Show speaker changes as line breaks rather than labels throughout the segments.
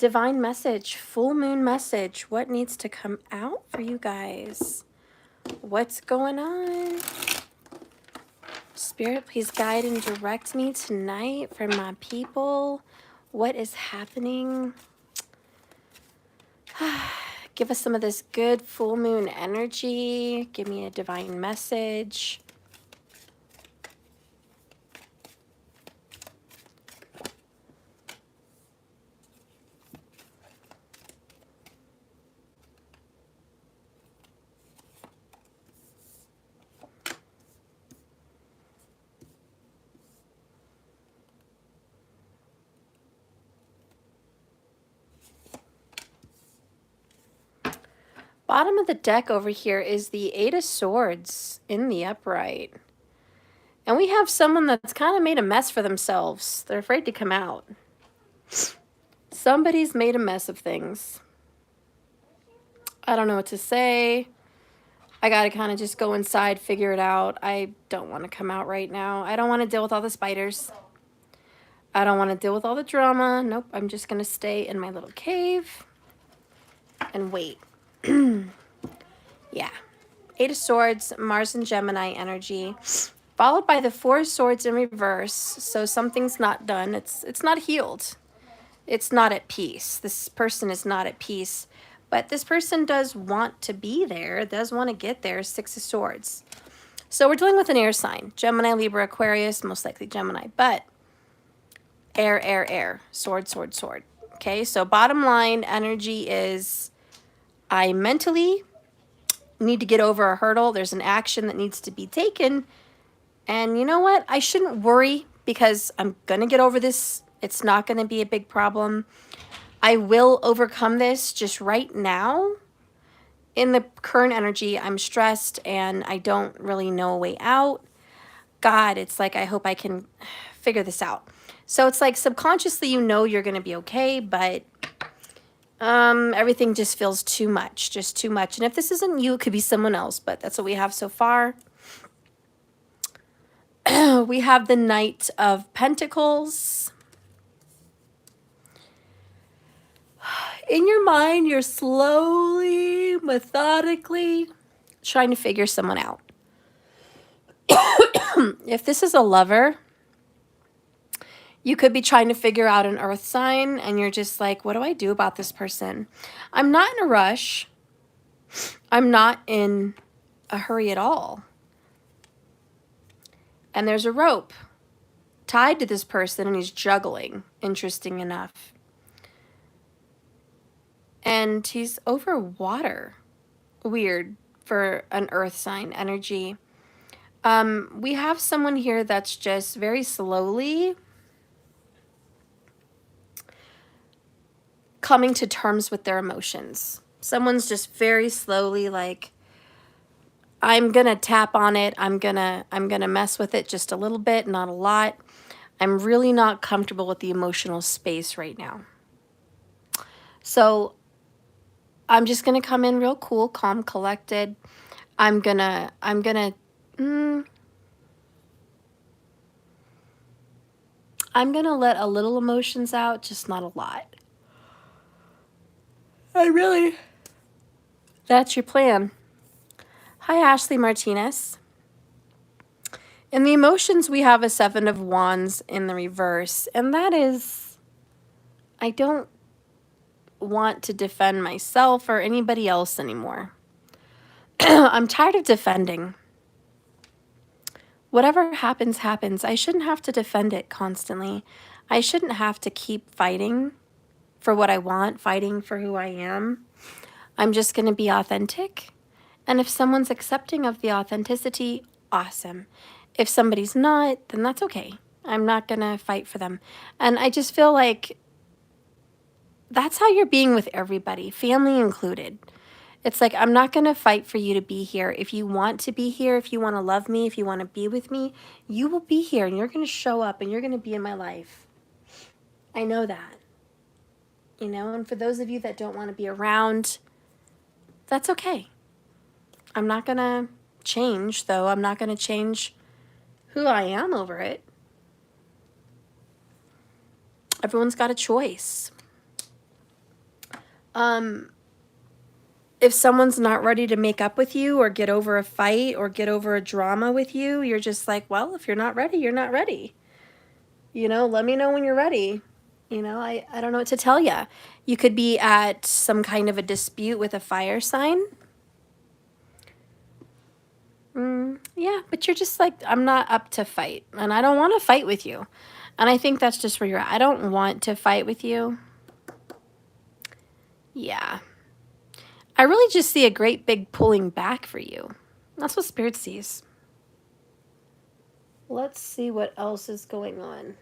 Divine message, full moon message. What needs to come out for you guys? What's going on? Spirit, please guide and direct me tonight for my people. What is happening? Give us some of this good full moon energy. Give me a divine message. Bottom of the deck over here is the Eight of Swords in the upright. And we have someone that's kind of made a mess for themselves. They're afraid to come out. Somebody's made a mess of things. I don't know what to say. I got to kind of just go inside, figure it out. I don't want to come out right now. I don't want to deal with all the spiders. I don't want to deal with all the drama. Nope, I'm just going to stay in my little cave and wait. Yeah. Eight of Swords, Mars and Gemini energy, followed by the Four of Swords in reverse. So something's not done. It's not healed. It's not at peace. This person is not at peace. But this person does want to be there, does want to get there. Six of Swords. So we're dealing with an air sign. Gemini, Libra, Aquarius, most likely Gemini. But air, air, air. Sword, sword, sword. Okay, so bottom line energy is I mentally need to get over a hurdle. There's an action that needs to be taken. And you know what? I shouldn't worry because I'm going to get over this. It's not going to be a big problem. I will overcome this just right now. In the current energy, I'm stressed and I don't really know a way out. God, it's like I hope I can figure this out. So it's like subconsciously you know you're going to be okay, but everything just feels too much, just too much. And if this isn't you, it could be someone else, but that's what we have so far. We have the Knight of Pentacles. In your mind, you're slowly, methodically trying to figure someone out. If this is a lover, you could be trying to figure out an earth sign and you're just like, what do I do about this person? I'm not in a rush. I'm not in a hurry at all. And there's a rope tied to this person and he's juggling, interesting enough. And he's over water. Weird for an earth sign energy. We have someone here that's just very slowly coming to terms with their emotions. Someone's just very slowly like, I'm going to tap on it. I'm going to mess with it just a little bit, not a lot. I'm really not comfortable with the emotional space right now. So I'm just going to come in real cool, calm, collected. I'm going to let a little emotions out, just not a lot. That's your plan. Hi, Ashley Martinez. In the emotions, we have a Seven of Wands in the reverse, and that is, I don't want to defend myself or anybody else anymore. I'm tired of defending. Whatever happens, happens. I shouldn't have to defend it constantly. I shouldn't have to keep fighting for what I want, fighting for who I am. I'm just going to be authentic. And if someone's accepting of the authenticity, awesome. If somebody's not, then that's okay. I'm not going to fight for them. And I just feel like that's how you're being with everybody, family included. It's like, I'm not going to fight for you to be here. If you want to be here, if you want to love me, if you want to be with me, you will be here and you're going to show up and you're going to be in my life. I know that. You know, and for those of you that don't want to be around, that's okay. I'm not going to change, though. I'm not going to change who I am over it. Everyone's got a choice. If someone's not ready to make up with you or get over a fight or get over a drama with you, you're just like, well, if you're not ready, you're not ready. You know, let me know when you're ready. You know, I don't know what to tell you. You could be at some kind of a dispute with a fire sign. Yeah, but you're just like, I'm not up to fight, and I don't want to fight with you. And I think that's just where you're at. I don't want to fight with you. Yeah. I really just see a great big pulling back for you. That's what Spirit sees. Let's see what else is going on.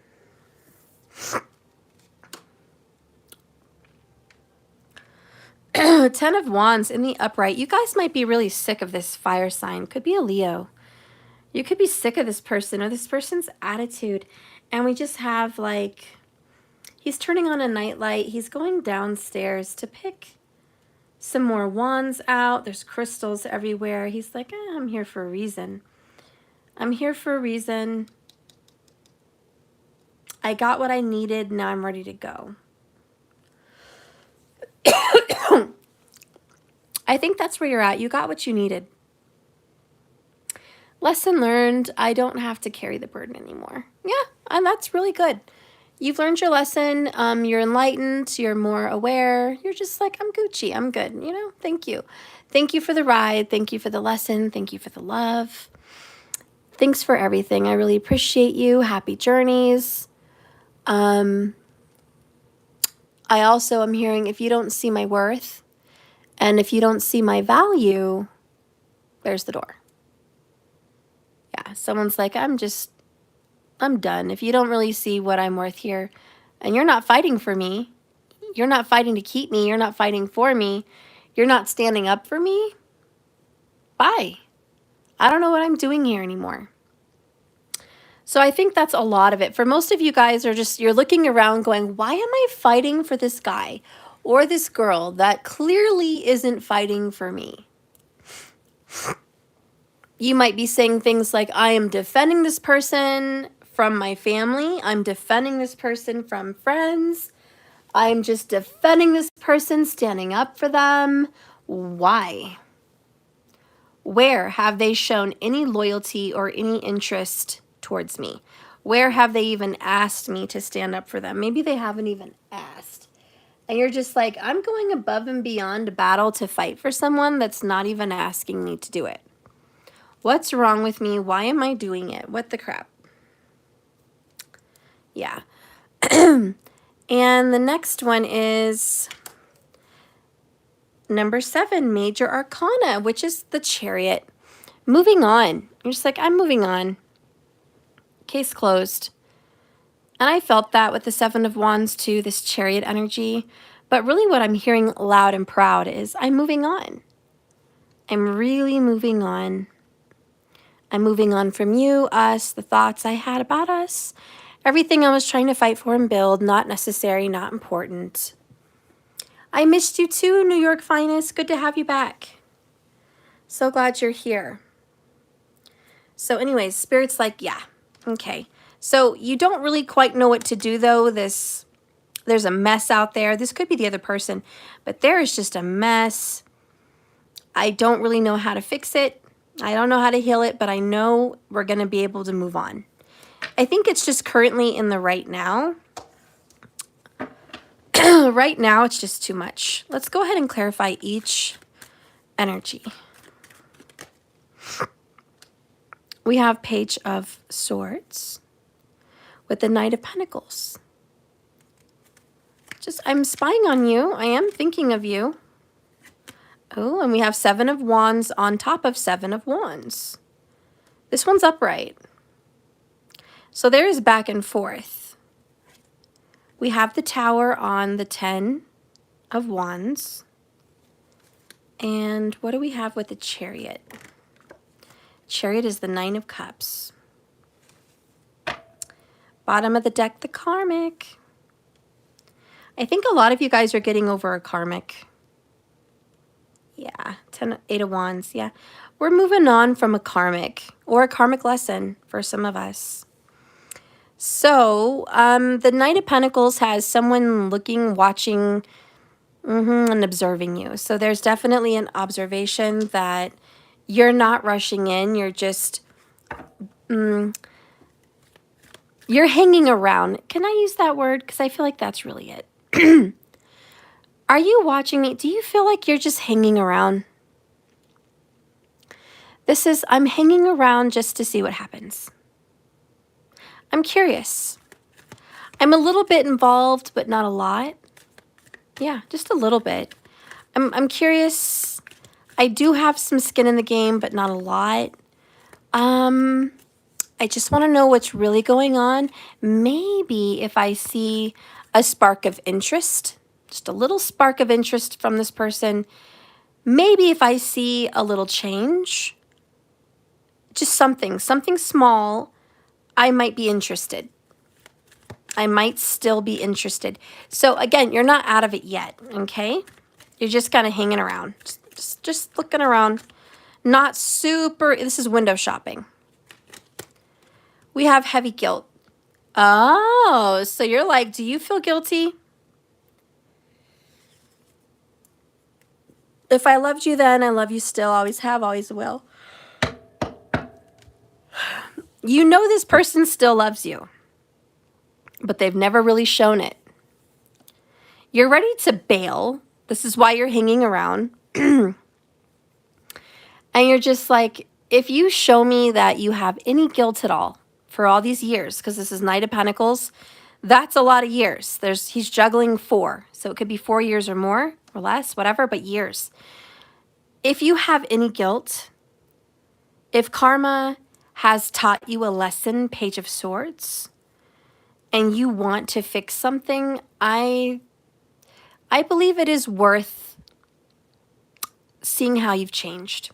Ten of Wands in the upright. You guys might be really sick of this fire sign. Could be a Leo. You could be sick of this person or this person's attitude. And we just have like, he's turning on a nightlight. He's going downstairs to pick some more wands out. There's crystals everywhere. He's like, I'm here for a reason. I'm here for a reason. I got what I needed. Now I'm ready to go. I think that's where you're at. You got what you needed. Lesson learned. I don't have to carry the burden anymore. Yeah, and that's really good. You've learned your lesson. You're enlightened. You're more aware. You're just like, I'm Gucci. I'm good. You know, thank you. Thank you for the ride. Thank you for the lesson. Thank you for the love. Thanks for everything. I really appreciate you. Happy journeys. I also am hearing, if you don't see my worth and if you don't see my value, there's the door. Yeah, someone's like, I'm done. If you don't really see what I'm worth here and you're not fighting for me, you're not fighting to keep me, you're not fighting for me, you're not standing up for me, bye. I don't know what I'm doing here anymore. So I think that's a lot of it. For most of you guys are just, you're looking around going, why am I fighting for this guy or this girl that clearly isn't fighting for me? You might be saying things like, I am defending this person from my family. I'm defending this person from friends. I'm just defending this person, standing up for them. Why? Where have they shown any loyalty or any interest towards me? Where have they even asked me to stand up for them? Maybe they haven't even asked. And you're just like, I'm going above and beyond battle to fight for someone that's not even asking me to do it. What's wrong with me? Why am I doing it? What the crap? Yeah. And the next one is number 7, Major Arcana, which is the Chariot. Moving on. You're just like, I'm moving on. Case closed. And I felt that with the 7 of Wands too, this Chariot energy. But really what I'm hearing loud and proud is I'm moving on. I'm really moving on. I'm moving on from you, us, the thoughts I had about us. Everything I was trying to fight for and build, not necessary, not important. I missed you too, New York Finest. Good to have you back. So glad you're here. So anyways, Spirit's like, yeah, okay. So you don't really quite know what to do though. There's a mess out there. This could be the other person, but there is just a mess. I don't really know how to fix it. I don't know how to heal it, but I know we're going to be able to move on. I think it's just currently in the right now. Right now, it's just too much. Let's go ahead and clarify each energy. We have Page of Swords with the Knight of Pentacles. I'm spying on you. I am thinking of you. Oh, and we have 7 of Wands on top of 7 of Wands. This one's upright. So there's back and forth. We have the Tower on the 10 of Wands. And what do we have with the Chariot? Chariot is the 9 of Cups. Bottom of the deck, the karmic. I think a lot of you guys are getting over a karmic. Yeah, 8 of Wands, yeah. We're moving on from a karmic or a karmic lesson for some of us. So, the Knight of Pentacles has someone looking, watching, And observing you. So there's definitely an observation that you're not rushing in. You're just, you're hanging around. Can I use that word? Because I feel like that's really it. Are you watching me? Do you feel like you're just hanging around? This is, I'm hanging around just to see what happens. I'm curious. I'm a little bit involved, but not a lot. Yeah, just a little bit. I'm curious. I do have some skin in the game, but not a lot. I just want to know what's really going on. Maybe if I see a spark of interest, just a little spark of interest from this person, maybe if I see a little change, just something small, I might be interested. I might still be interested. So again, you're not out of it yet, okay? You're just kind of hanging around, just looking around. Not super, this is window shopping. We have heavy guilt. Oh, so you're like, do you feel guilty? If I loved you then, I love you still, always have, always will. You know this person still loves you, but they've never really shown it. You're ready to bail. This is why you're hanging around. And you're just like, if you show me that you have any guilt at all for all these years, because this is Knight of Pentacles, that's a lot of years. He's juggling 4. So it could be 4 years or more or less, whatever, but years. If you have any guilt, if karma has taught you a lesson, Page of Swords, and you want to fix something, I believe it is worth seeing how you've changed.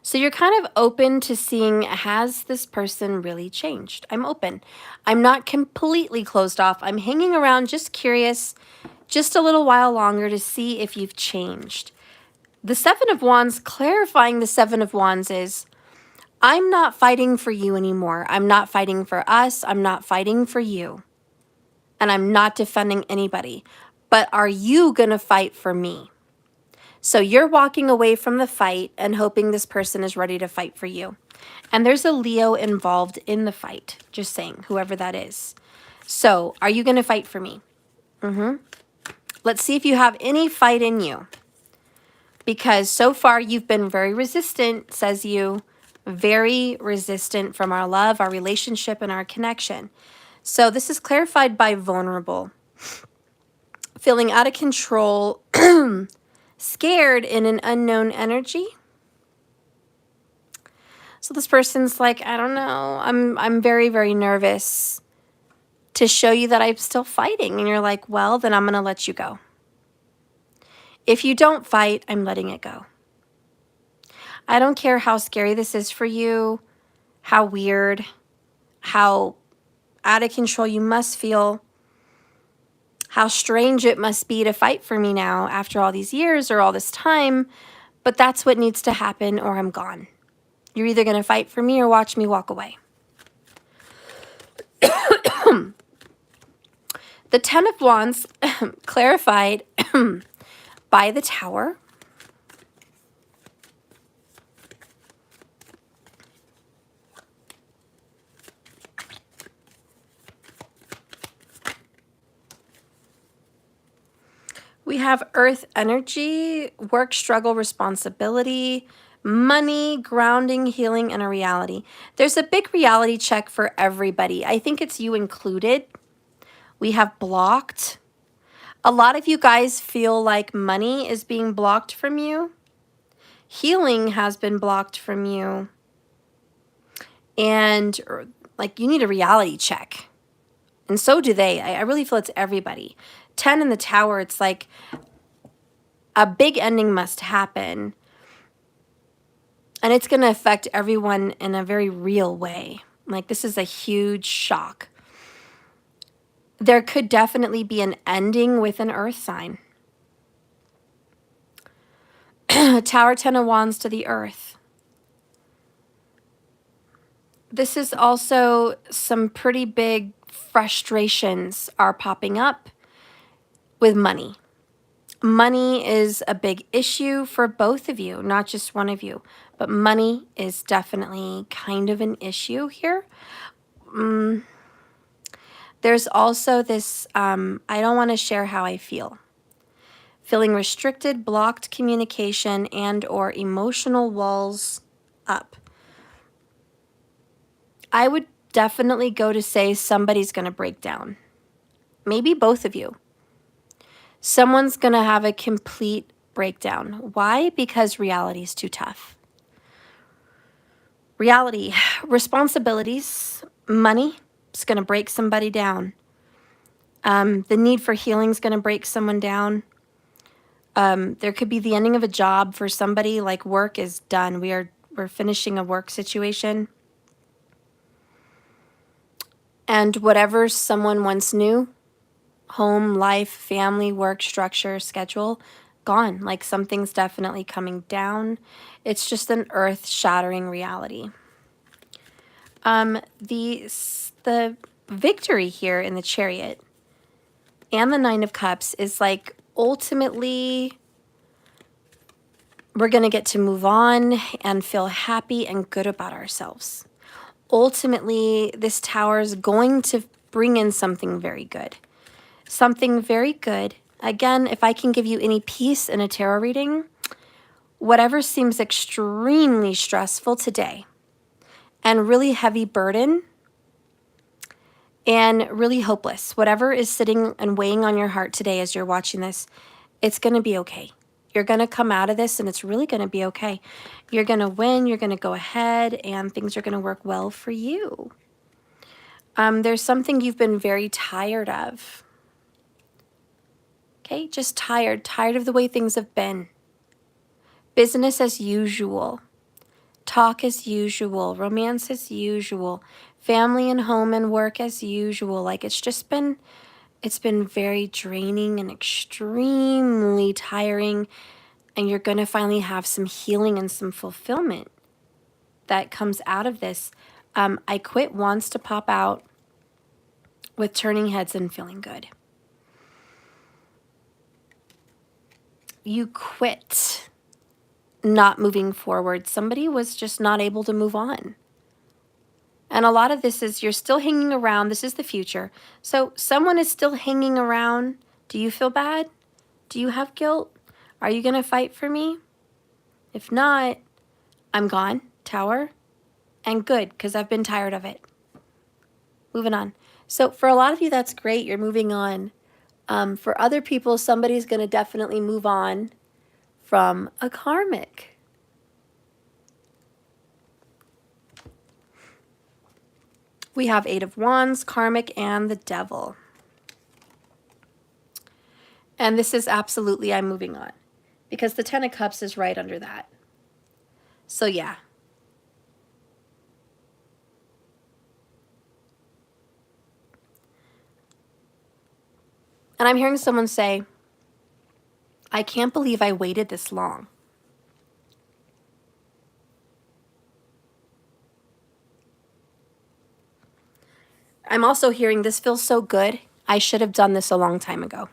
So you're kind of open to seeing, has this person really changed? I'm open. I'm not completely closed off. I'm hanging around, just curious, just a little while longer to see if you've changed. The Seven of Wands, clarifying the Seven of Wands is, I'm not fighting for you anymore. I'm not fighting for us. I'm not fighting for you. And I'm not defending anybody. But are you going to fight for me? So you're walking away from the fight and hoping this person is ready to fight for you. And there's a Leo involved in the fight. Just saying, whoever that is. So are you going to fight for me? Let's see if you have any fight in you. Because so far you've been very resistant, says you. Very resistant from our love, our relationship, and our connection. So this is clarified by vulnerable. Feeling out of control, scared in an unknown energy. So this person's like, I don't know, I'm very, very nervous to show you that I'm still fighting. And you're like, well, then I'm going to let you go. If you don't fight, I'm letting it go. I don't care how scary this is for you, how weird, how out of control you must feel, how strange it must be to fight for me now after all these years or all this time, but that's what needs to happen or I'm gone. You're either going to fight for me or watch me walk away. The Ten of Wands, clarified by the Tower. We have earth energy, work, struggle, responsibility, money, grounding, healing, and a reality. There's a big reality check for everybody. I think it's you included. We have blocked. A lot of you guys feel like money is being blocked from you. Healing has been blocked from you. And like you need a reality check. And so do they. I really feel it's everybody. 10 in the Tower, it's like a big ending must happen. And it's going to affect everyone in a very real way. Like this is a huge shock. There could definitely be an ending with an earth sign. Tower, 10 of Wands to the earth. This is also some pretty big frustrations are popping up with money. Money is a big issue for both of you, not just one of you, but money is definitely kind of an issue here. There's also this, I don't want to share how I feel. Feeling restricted, blocked communication, and or emotional walls up. I would definitely go to say somebody's going to break down. Maybe both of you. Someone's going to have a complete breakdown. Why? Because reality is too tough. Reality, responsibilities, money is going to break somebody down. The need for healing is going to break someone down. There could be the ending of a job for somebody, like work is done. We're finishing a work situation. And whatever someone once knew, home, life, family, work, structure, schedule, gone. Like something's definitely coming down. It's just an earth-shattering reality. The victory here in the Chariot and the Nine of Cups is like ultimately we're going to get to move on and feel happy and good about ourselves. Ultimately, this tower is going to bring in something very good. Something very good. Again, if I can give you any peace in a tarot reading, whatever seems extremely stressful today and really heavy burden and really hopeless, whatever is sitting and weighing on your heart today as you're watching this, it's going to be okay. You're going to come out of this and it's really going to be okay. You're going to win, you're going to go ahead, and things are going to work well for you. There's something you've been very tired of. Okay, just tired of the way things have been. Business as usual. Talk as usual. Romance as usual. Family and home and work as usual. Like it's been very draining and extremely tiring. And you're going to finally have some healing and some fulfillment that comes out of this. I quit wants to pop out with turning heads and feeling good. You quit not moving forward. Somebody was just not able to move on. And a lot of this is you're still hanging around. This is the future. So someone is still hanging around. Do you feel bad? Do you have guilt? Are you going to fight for me? If not, I'm gone, Tower. And good, because I've been tired of it. Moving on. So for a lot of you, that's great. You're moving on. For other people, somebody's going to definitely move on from a karmic. We have Eight of Wands, karmic, and the Devil. And this is absolutely I'm moving on. Because the Ten of Cups is right under that. So yeah. And I'm hearing someone say, I can't believe I waited this long. I'm also hearing this feels so good. I should have done this a long time ago.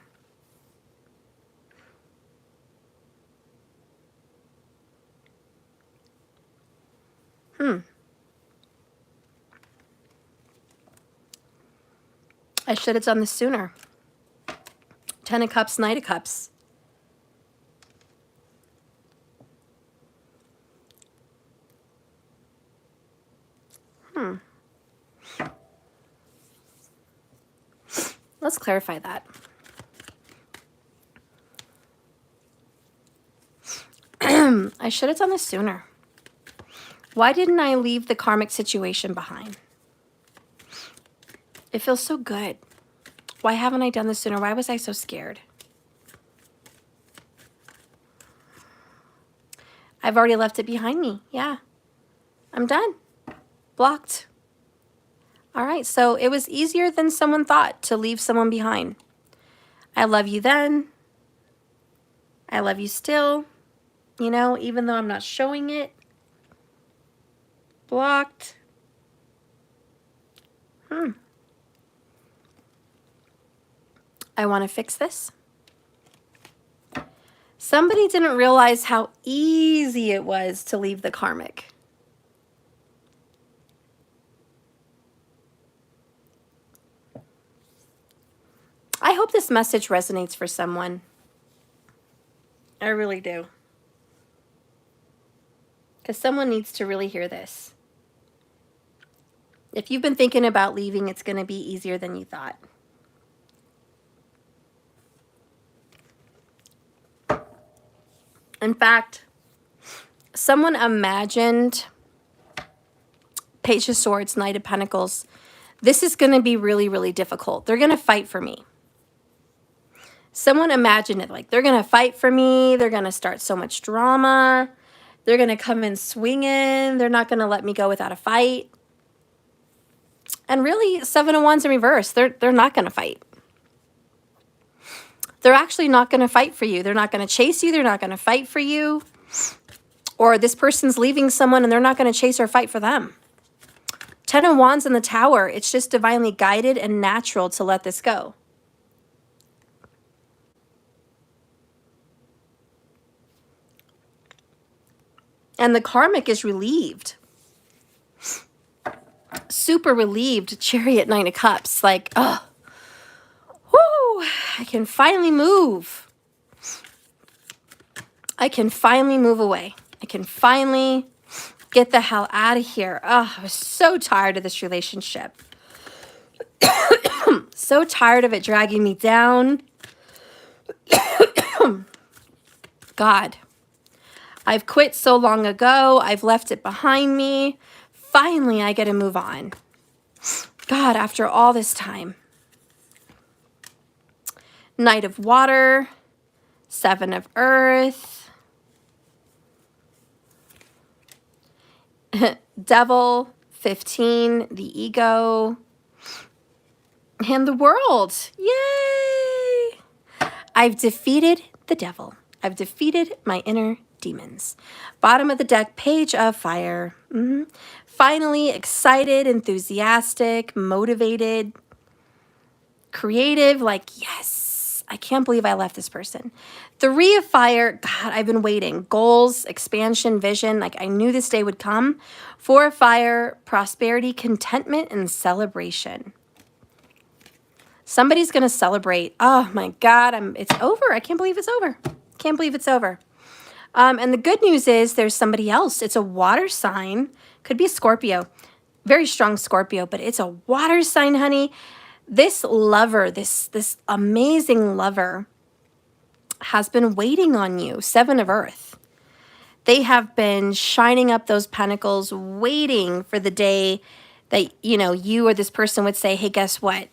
I should have done this sooner. Ten of Cups, Knight of Cups. Let's clarify that. I should have done this sooner. Why didn't I leave the karmic situation behind? It feels so good. Why haven't I done this sooner? Why was I so scared? I've already left it behind me. Yeah. I'm done. Blocked. All right, so it was easier than someone thought to leave someone behind. I love you then. I love you still. You know, even though I'm not showing it. Blocked. I want to fix this. Somebody didn't realize how easy it was to leave the karmic. I hope this message resonates for someone. I really do. Because someone needs to really hear this. If you've been thinking about leaving, it's going to be easier than you thought. In fact, someone imagined Page of Swords, Knight of Pentacles. This is going to be really, really difficult. They're going to fight for me. Someone imagined it like they're going to fight for me. They're going to start so much drama. They're going to come in swinging. They're not going to let me go without a fight. And really, Seven of Wands in reverse. They're not going to fight. They're actually not going to fight for you. They're not going to chase you. They're not going to fight for you. Or this person's leaving someone and they're not going to chase or fight for them. Ten of Wands in the Tower. It's just divinely guided and natural to let this go. And the karmic is relieved. Super relieved. Chariot, Nine of Cups. Like, oh, whoo, I can finally move. I can finally move away. I can finally get the hell out of here. Oh, I was so tired of this relationship. So tired of it dragging me down. God. I've quit so long ago. I've left it behind me. Finally, I get to move on. God, after all this time. Knight of Water. Seven of Earth. Devil. 15. The Ego. And the World. Yay! I've defeated the devil. I've defeated my inner demons. Bottom of the deck, Page of Fire. Finally, excited, enthusiastic, motivated, creative, like, yes, I can't believe I left this person. Three of Fire, God, I've been waiting. Goals, expansion, vision, like I knew this day would come. Four of Fire, prosperity, contentment, and celebration. Somebody's going to celebrate. Oh my God, it's over. I can't believe it's over. Can't believe it's over. And the good news is there's somebody else. It's a water sign. Could be a Scorpio. Very strong Scorpio, but it's a water sign, honey. This lover, this amazing lover has been waiting on you. Seven of Earth. They have been shining up those pentacles, waiting for the day that, you or this person would say, hey, guess what?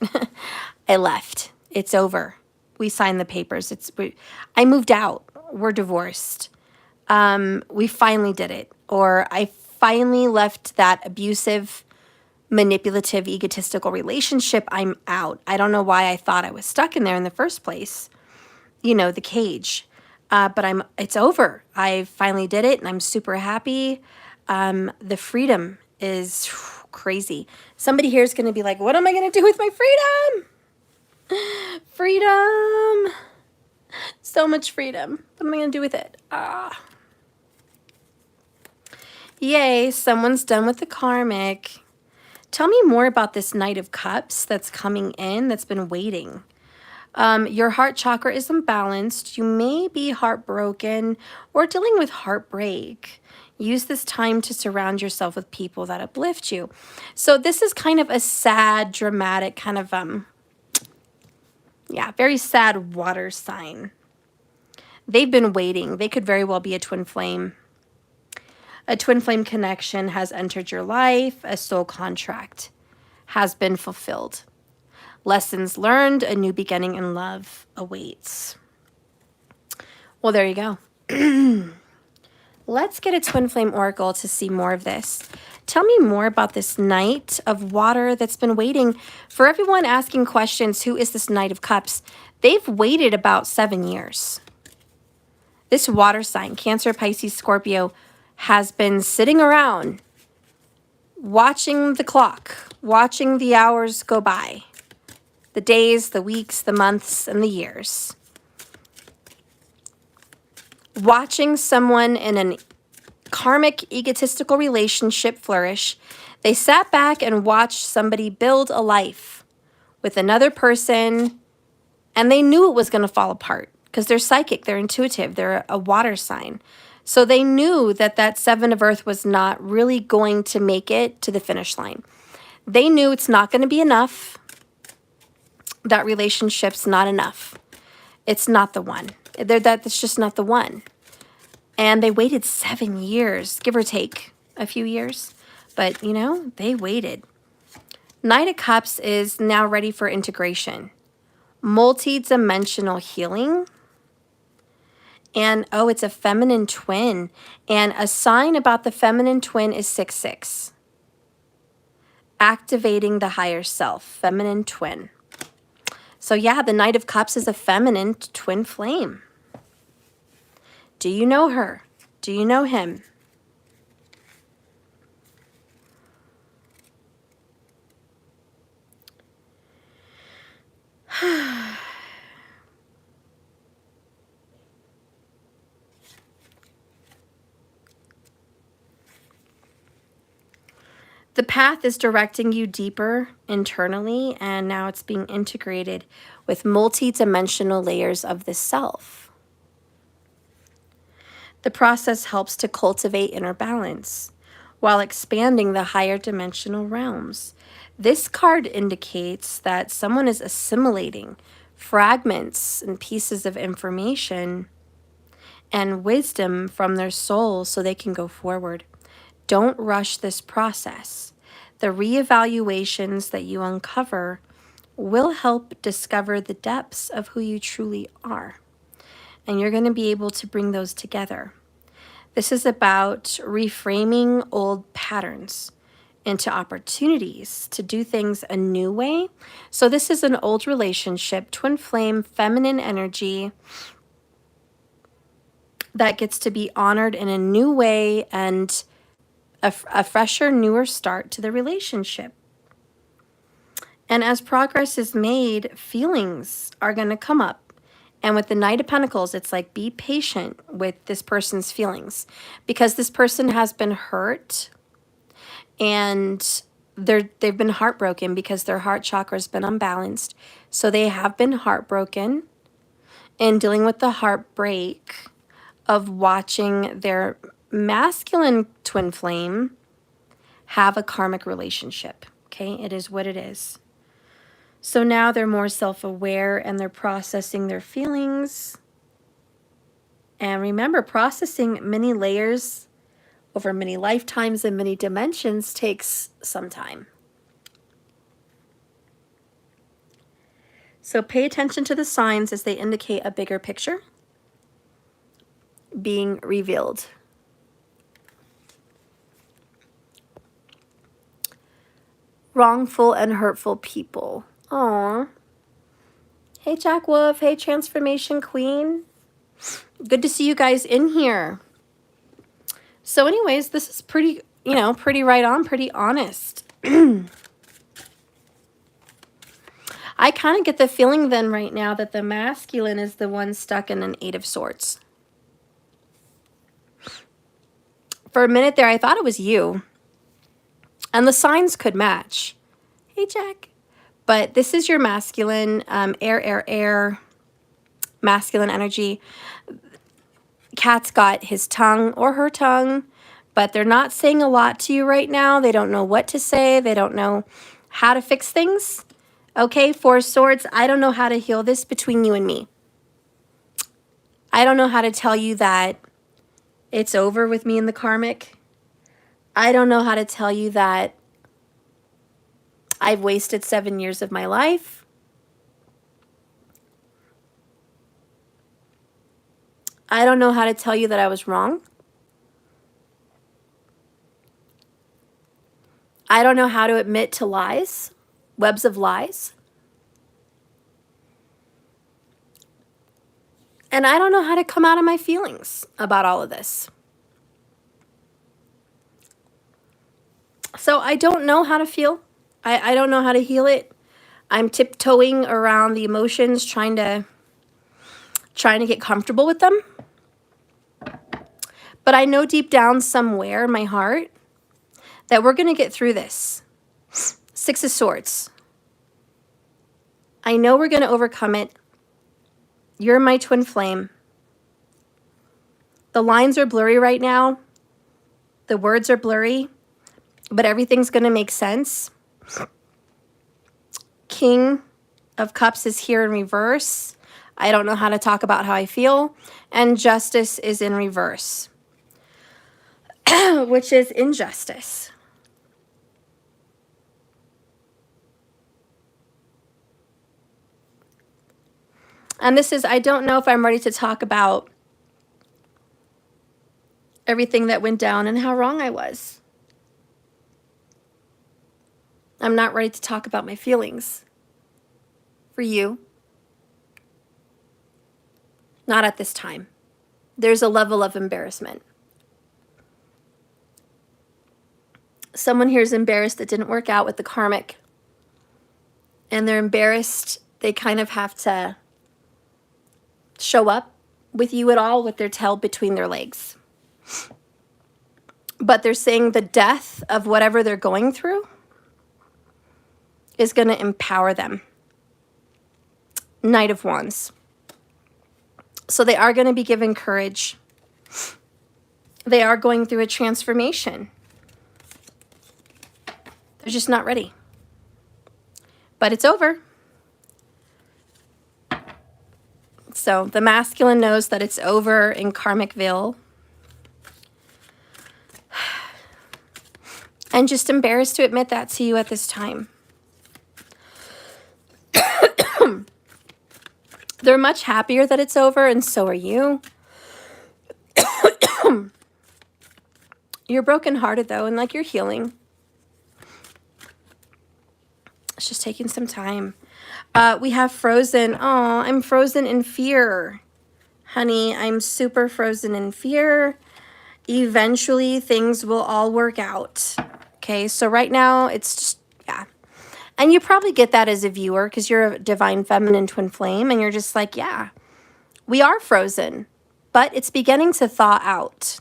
I left. It's over. We signed the papers. I moved out. We're divorced. We finally did it. Or I finally left that abusive, manipulative, egotistical relationship. I'm out. I don't know why I thought I was stuck in there in the first place. The cage. But it's over. I finally did it and I'm super happy. The freedom is crazy. Somebody here is going to be like, what am I going to do with my freedom? Freedom. So much freedom. What am I going to do with it? Yay, someone's done with the karmic. Tell me more about this Knight of Cups that's coming in, that's been waiting. Your heart chakra is imbalanced. You may be heartbroken or dealing with heartbreak. Use this time to surround yourself with people that uplift you. So this is kind of a sad, dramatic kind of, very sad water sign. They've been waiting. They could very well be a twin flame. A twin flame connection has entered your life. A soul contract has been fulfilled. Lessons learned, a new beginning in love awaits. Well, there you go. Let's get a twin flame oracle to see more of this. Tell me more about this Knight of Water that's been waiting. For everyone asking questions, who is this Knight of Cups? They've waited about 7 years. This water sign, Cancer, Pisces, Scorpio, has been sitting around watching the clock, watching the hours go by. The days, the weeks, the months, and the years. watching someone in an karmic egotistical relationship flourish. They sat back and watched somebody build a life with another person, and they knew it was going to fall apart because they're psychic, they're intuitive, they're a water sign. So they knew that that Seven of Earth was not really going to make it to the finish line. They knew it's not going to be enough. That relationship's not enough. It's not the one. That's just not the one. And they waited 7 years, give or take a few years. But, you know, they waited. Knight of Cups is now ready for integration. Multi-dimensional healing. And, oh, it's a feminine twin. And a sign about the feminine twin is 6-6. Activating the higher self, feminine twin. So, yeah, the Knight of Cups is a feminine twin flame. Do you know her? Do you know him? The path is directing you deeper internally, and now it's being integrated with multi-dimensional layers of the self. The process helps to cultivate inner balance while expanding the higher dimensional realms. This card indicates that someone is assimilating fragments and pieces of information and wisdom from their soul so they can go forward. Don't rush this process. The reevaluations that you uncover will help discover the depths of who you truly are. And you're going to be able to bring those together. This is about reframing old patterns into opportunities to do things a new way. So this is an old relationship, twin flame, feminine energy that gets to be honored in a new way and a fresher, newer start to the relationship. And as progress is made, feelings are going to come up. And with the Knight of Pentacles, it's like, be patient with this person's feelings because this person has been hurt and they've been heartbroken because their heart chakra has been unbalanced. So they have been heartbroken and dealing with the heartbreak of watching their masculine twin flame have a karmic relationship. Okay, it is what it is. So now they're more self-aware and they're processing their feelings. And remember, processing many layers over many lifetimes and many dimensions takes some time. So pay attention to the signs as they indicate a bigger picture being revealed. Wrongful and hurtful people. Aww. Hey, Jack Wolf. Hey, Transformation Queen. Good to see you guys in here. So anyways, this is pretty, you know, pretty right on, pretty honest. I kind of get the feeling then right now that the masculine is the one stuck in an 8 of Swords. For a minute there, I thought it was you. And the signs could match. Hey, Jack. But this is your masculine, air, masculine energy. Cat's got his tongue or her tongue, but they're not saying a lot to you right now. They don't know what to say. They don't know how to fix things. Okay, 4 Swords, I don't know how to heal this between you and me. I don't know how to tell you that it's over with me in the karmic. I don't know how to tell you that I've wasted 7 years of my life. I don't know how to tell you that I was wrong. I don't know how to admit to lies, webs of lies. And I don't know how to come out of my feelings about all of this. So I don't know how to feel. I don't know how to heal it. I'm tiptoeing around the emotions, trying to get comfortable with them. But I know deep down somewhere in my heart that we're going to get through this. Six of Swords. I know we're going to overcome it. You're my twin flame. The lines are blurry right now. The words are blurry, but everything's going to make sense. King of Cups is here in reverse. I don't know how to talk about how I feel. And Justice is in reverse, which is injustice. And this is, I don't know if I'm ready to talk about everything that went down and how wrong I was. I'm not ready to talk about my feelings for you. Not at this time. There's a level of embarrassment. Someone here is embarrassed it didn't work out with the karmic. And they're embarrassed. They kind of have to show up with you at all with their tail between their legs. But they're saying the death of whatever they're going through is going to empower them. Knight of Wands. So they are going to be given courage. They are going through a transformation. They're just not ready. But it's over. So the masculine knows that it's over in Karmicville. And just embarrassed to admit that to you at this time. They're much happier that it's over, and so are you. You're brokenhearted, though, and like you're healing. It's just taking some time. We have frozen. Oh, I'm frozen in fear. Honey, I'm super frozen in fear. Eventually, things will all work out. Okay, so right now, it's just, yeah. And you probably get that as a viewer because you're a divine feminine twin flame, and you're just like, yeah, we are frozen, but it's beginning to thaw out.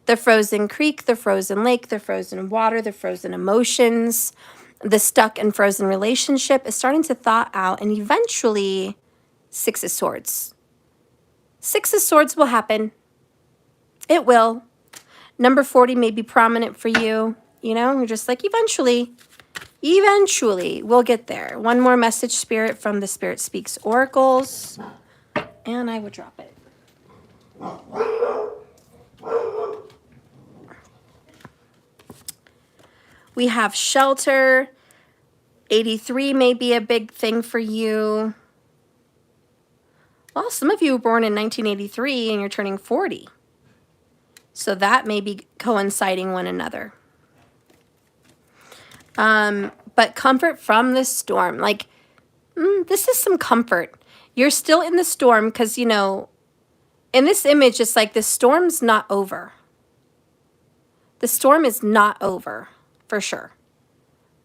The frozen creek, the frozen lake, the frozen water, the frozen emotions, the stuck and frozen relationship is starting to thaw out, and eventually, Six of Swords. Six of Swords will happen. It will. Number 40 may be prominent for you. You know, you're just like, eventually we'll get there. One more message, Spirit, from the Spirit Speaks Oracles. And I will drop it. We have shelter. 83 may be a big thing for you. Well, some of you were born in 1983 and you're turning 40. So that may be coinciding one another. But comfort from the storm. Like, this is some comfort. You're still in the storm because, you know, in this image, it's like the storm's not over. The storm is not over, for sure.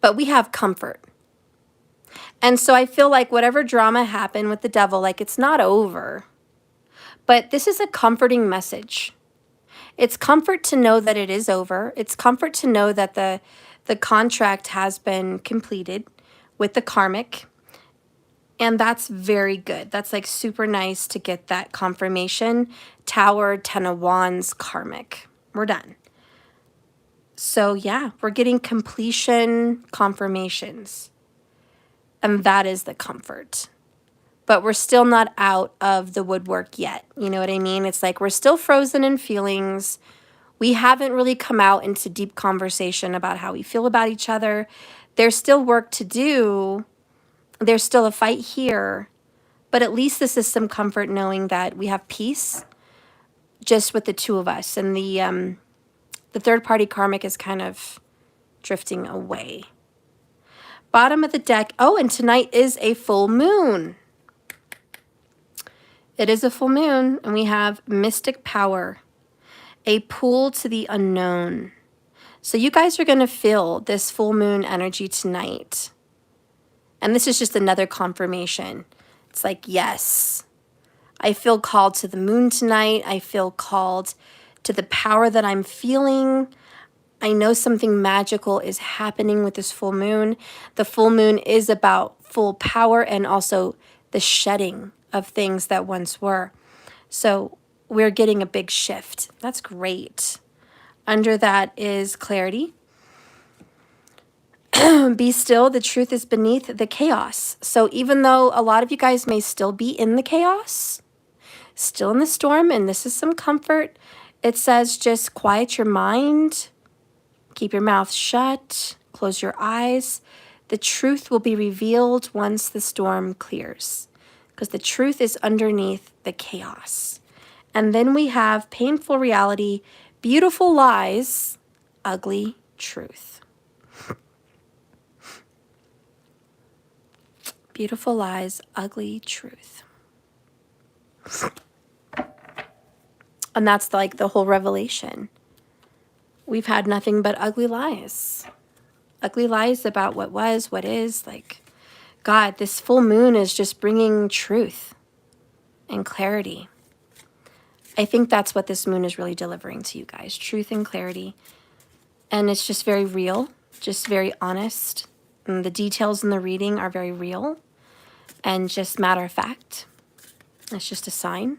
But we have comfort. And so I feel like whatever drama happened with the devil, like it's not over. But this is a comforting message. It's comfort to know that it is over. It's comfort to know that the contract has been completed with the karmic. And that's very good. That's like super nice to get that confirmation. Tower, Ten of Wands, karmic. We're done. So yeah, we're getting completion confirmations. And that is the comfort. But we're still not out of the woodwork yet. You know what I mean? It's like we're still frozen in feelings. We haven't really come out into deep conversation about how we feel about each other. There's still work to do. There's still a fight here. But at least this is some comfort knowing that we have peace just with the two of us. And the third party karmic is kind of drifting away. Bottom of the deck. Oh, and tonight is a full moon. It is a full moon, and we have mystic power, a pull to the unknown. So you guys are going to feel this full moon energy tonight. And this is just another confirmation. It's like, yes, I feel called to the moon tonight. I feel called to the power that I'm feeling. I know something magical is happening with this full moon. The full moon is about full power and also the shedding of things that once were. So we're getting a big shift. That's great. Under that is clarity. Be still, the truth is beneath the chaos. So even though a lot of you guys may still be in the chaos, still in the storm, and this is some comfort, it says just quiet your mind, keep your mouth shut, close your eyes. The truth will be revealed once the storm clears, because the truth is underneath the chaos. And then we have painful reality, beautiful lies, ugly truth. Beautiful lies, ugly truth. And that's like the whole revelation. We've had nothing but ugly lies. Ugly lies about what was, what is. Like, God, this full moon is just bringing truth and clarity. I think that's what this moon is really delivering to you guys. Truth and clarity. And it's just very real, just very honest. And the details in the reading are very real and just matter of fact. It's just a sign.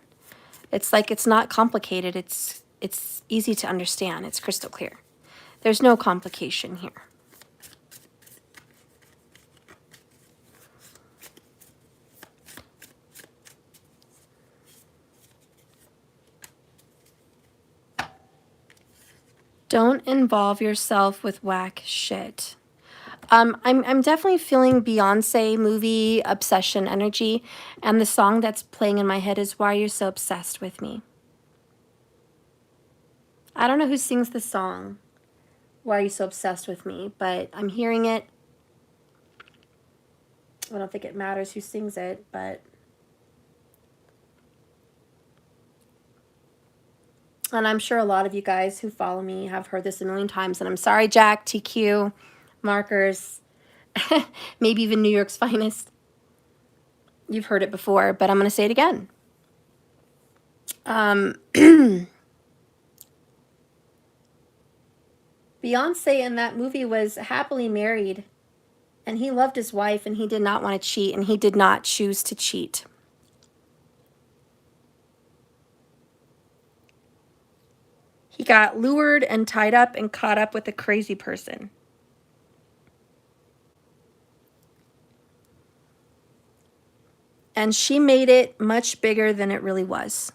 It's like it's not complicated. It's easy to understand. It's crystal clear. There's no complication here. Don't involve yourself with whack shit. I'm definitely feeling Beyonce movie obsession energy, and the song that's playing in my head is Why Are You So Obsessed With Me? I don't know who sings the song, Why Are You So Obsessed With Me, but I'm hearing it. I don't think it matters who sings it, but... And I'm sure a lot of you guys who follow me have heard this a million times, and I'm sorry, Jack, TQ, Markers, maybe even New York's Finest. You've heard it before, but I'm going to say it again. Beyonce in that movie was happily married, and he loved his wife, and he did not want to cheat, and he did not choose to cheat. He got lured and tied up and caught up with a crazy person. And she made it much bigger than it really was.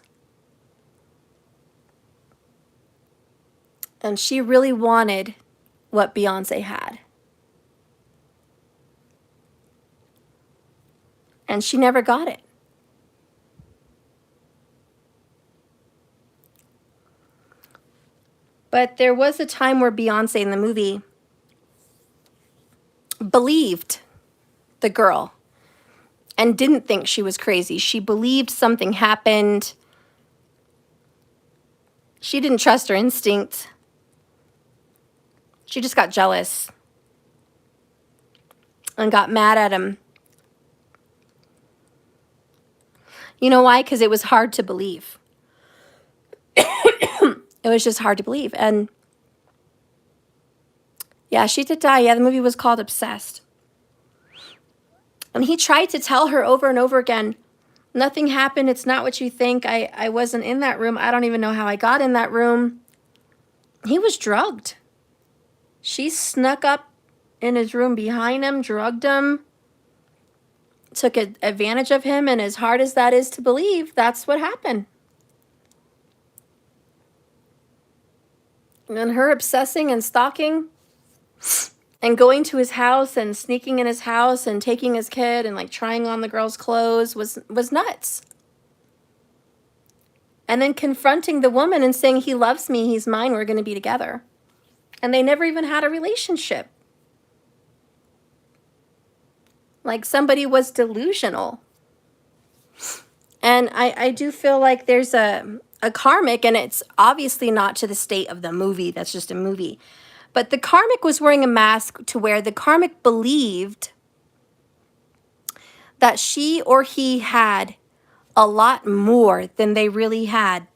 And she really wanted what Beyonce had. And she never got it. But there was a time where Beyonce in the movie believed the girl and didn't think she was crazy. She believed something happened. She didn't trust her instinct. She just got jealous and got mad at him. You know why? Because it was hard to believe. It was just hard to believe. And yeah, she did die. Yeah, the movie was called Obsessed. And he tried to tell her over and over again, nothing happened. It's not what you think. I wasn't in that room. I don't even know how I got in that room. He was drugged. She snuck up in his room behind him, drugged him, took advantage of him. And as hard as that is to believe, that's what happened. And her obsessing and stalking and going to his house and sneaking in his house and taking his kid and like trying on the girl's clothes was nuts. And then confronting the woman and saying, he loves me, he's mine, we're going to be together. And they never even had a relationship. Like somebody was delusional. And I do feel like there's a karmic, and it's obviously not to the state of the movie. That's just a movie. But the karmic was wearing a mask to where the karmic believed that she or he had a lot more than they really had.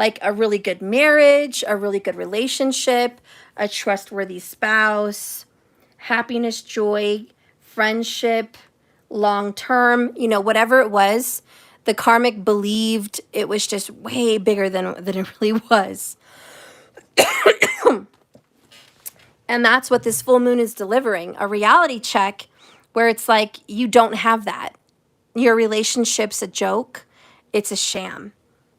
like a really good marriage, a really good relationship, a trustworthy spouse, happiness, joy, friendship, long term, you know, whatever it was, the karmic believed it was just way bigger than it really was. And that's what this full moon is delivering, a reality check where it's like, you don't have that. Your relationship's a joke. It's a sham.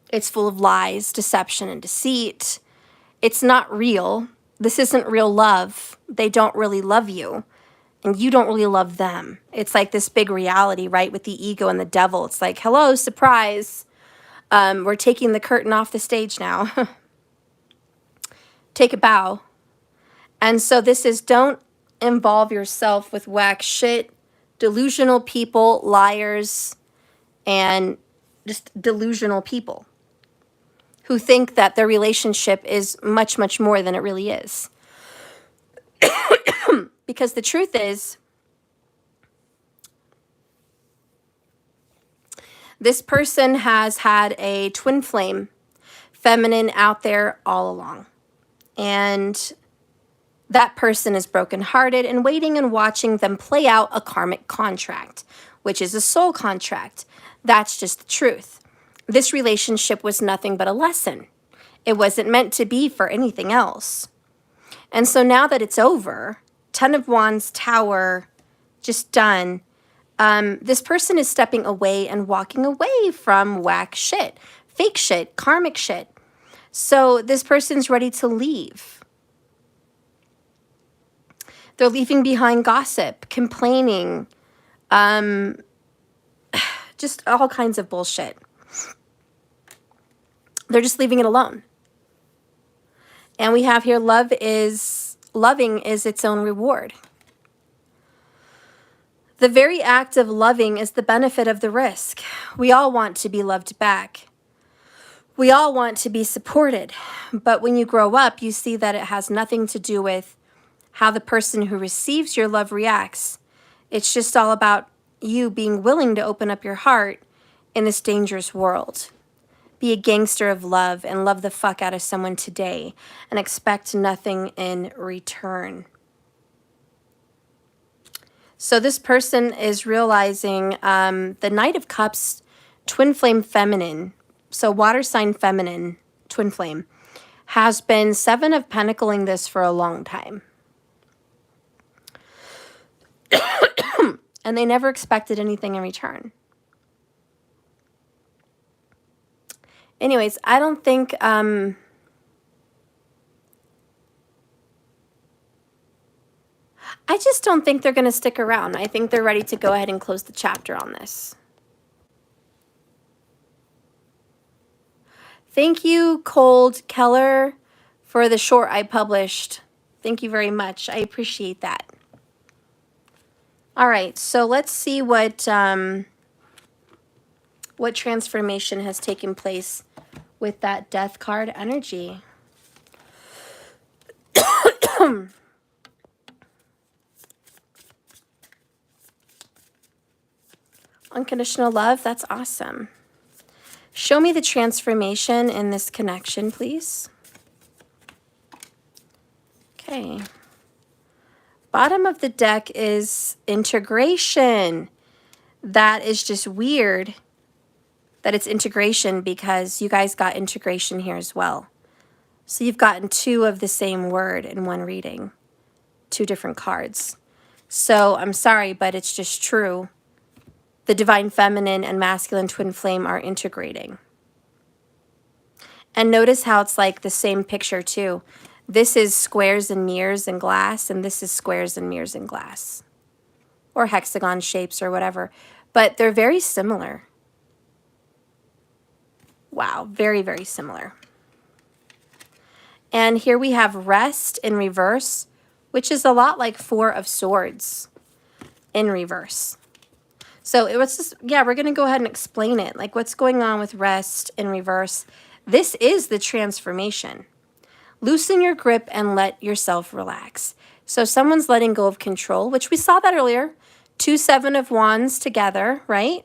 It's full of lies, deception, and deceit. It's not real. This isn't real love. They don't really love you, and you don't really love them. It's like this big reality, right, with the ego and the devil. It's like, hello, surprise. We're taking the curtain off the stage now. Take a bow. And so this is, don't involve yourself with whack shit, delusional people, liars, and just delusional people who think that their relationship is much, much more than it really is. Because the truth is, this person has had a twin flame feminine out there all along. And that person is brokenhearted and waiting and watching them play out a karmic contract, which is a soul contract. That's just the truth. This relationship was nothing but a lesson. It wasn't meant to be for anything else. And so now that it's over, 10 of Wands, Tower, just done, this person is stepping away and walking away from whack shit, fake shit, karmic shit. So this person's ready to leave. They're leaving behind gossip, complaining, just all kinds of bullshit. They're just leaving it alone. And we have here, loving is its own reward. The very act of loving is the benefit of the risk. We all want to be loved back. We all want to be supported. But when you grow up, you see that it has nothing to do with how the person who receives your love reacts. It's just all about you being willing to open up your heart in this dangerous world. Be a gangster of love and love the fuck out of someone today and expect nothing in return. So this person is realizing the Knight of Cups, twin flame feminine, so water sign feminine, twin flame, has been 7 of Pentacling this for a long time. And they never expected anything in return. Anyways, I don't think, I just don't think they're going to stick around. I think they're ready to go ahead and close the chapter on this. Thank you, Cold Keller, for the short I published. Thank you very much. I appreciate that. All right, so let's see what transformation has taken place with that Death card energy. Unconditional love, that's awesome. Show me the transformation in this connection, please. Okay. Bottom of the deck is integration. That is just weird that it's integration because you guys got integration here as well. So you've gotten 2 of the same word in one reading, 2 different cards. So I'm sorry, but it's just true. The divine feminine and masculine twin flame are integrating. And notice how it's like the same picture too. This is squares and mirrors and glass, and this is squares and mirrors and glass. Or hexagon shapes or whatever. But they're very similar. Wow, very, very similar. And here we have rest in reverse, which is a lot like 4 of Swords in reverse. So it was just, yeah, we're going to go ahead and explain it. Like what's going on with rest in reverse. This is the transformation. Loosen your grip and let yourself relax. So someone's letting go of control, which we saw that earlier. 2 7 of Wands together, right?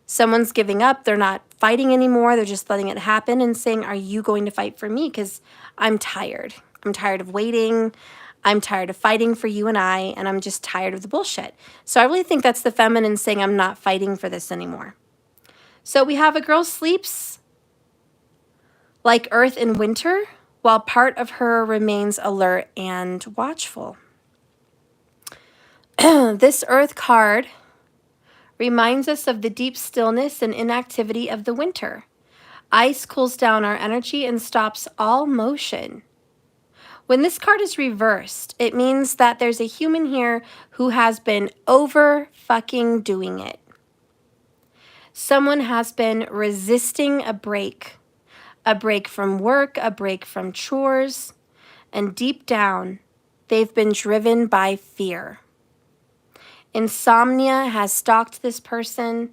Someone's giving up. They're not fighting anymore. They're just letting it happen and saying, are you going to fight for me? Because I'm tired. I'm tired of waiting. I'm tired of fighting for you and I'm just tired of the bullshit. So I really think that's the feminine saying, I'm not fighting for this anymore. So we have a girl sleeps like Earth in winter, while part of her remains alert and watchful. This Earth card reminds us of the deep stillness and inactivity of the winter. Ice cools down our energy and stops all motion. When this card is reversed, it means that there's a human here who has been over fucking doing it. Someone has been resisting a break from work, a break from chores, and deep down, they've been driven by fear. Insomnia has stalked this person.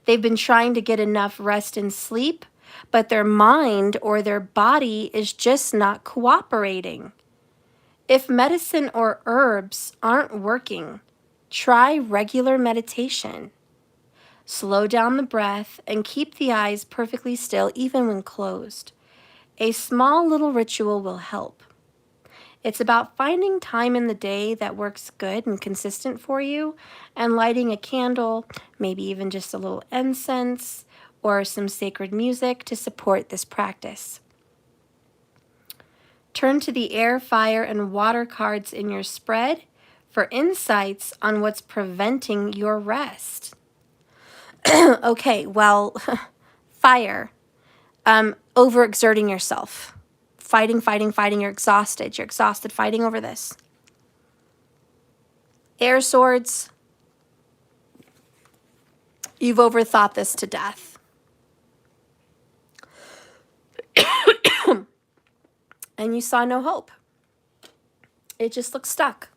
They've been trying to get enough rest and sleep, but their mind or their body is just not cooperating. If medicine or herbs aren't working, try regular meditation. Slow down the breath and keep the eyes perfectly still even when closed. A small little ritual will help. It's about finding time in the day that works good and consistent for you and lighting a candle, maybe even just a little incense or some sacred music to support this practice. Turn to the air, fire, and water cards in your spread for insights on what's preventing your rest. Okay, well, fire, overexerting yourself. Fighting, you're exhausted fighting over this. Air swords, you've overthought this to death. And you saw no hope. It just looks stuck.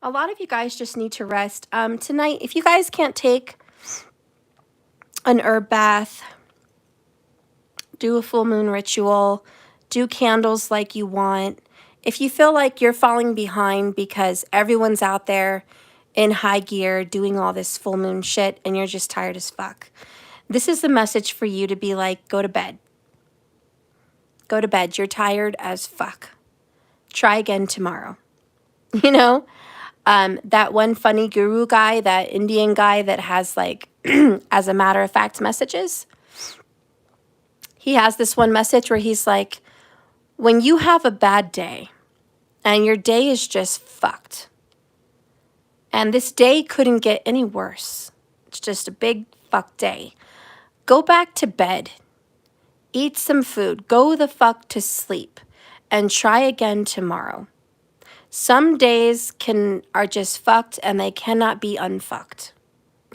A lot of you guys just need to rest. Tonight, if you guys can't take an herb bath, do a full moon ritual, do candles like you want. If you feel like you're falling behind because everyone's out there in high gear doing all this full moon shit and you're just tired as fuck, this is the message for you to be like, go to bed. Go to bed. You're tired as fuck. Try again tomorrow. You know, that one funny guru guy, that Indian guy that has like, as a matter of fact, messages. He has this one message where he's like, when you have a bad day and your day is just fucked, and this day couldn't get any worse, it's just a big fuck day, go back to bed, eat some food, go the fuck to sleep, and try again tomorrow. Some days are just fucked and they cannot be unfucked.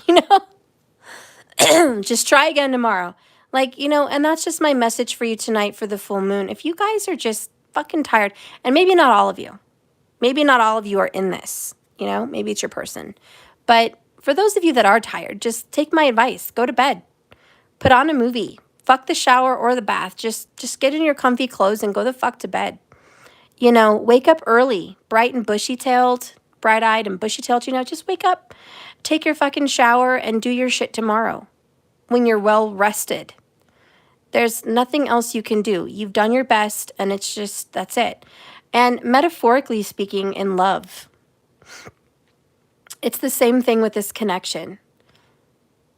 You know? Just try again tomorrow. Like, you know, and that's just my message for you tonight for the full moon. If you guys are just fucking tired, and maybe not all of you. Maybe not all of you are in this, you know? Maybe it's your person. But for those of you that are tired, just take my advice. Go to bed. Put on a movie. Fuck the shower or the bath. Just get in your comfy clothes and go the fuck to bed. You know, wake up early, bright and bushy-tailed, bright-eyed and bushy-tailed, you know, just wake up, take your fucking shower, and do your shit tomorrow when you're well-rested. There's nothing else you can do. You've done your best, and it's just, that's it. And metaphorically speaking, in love, it's the same thing with this connection.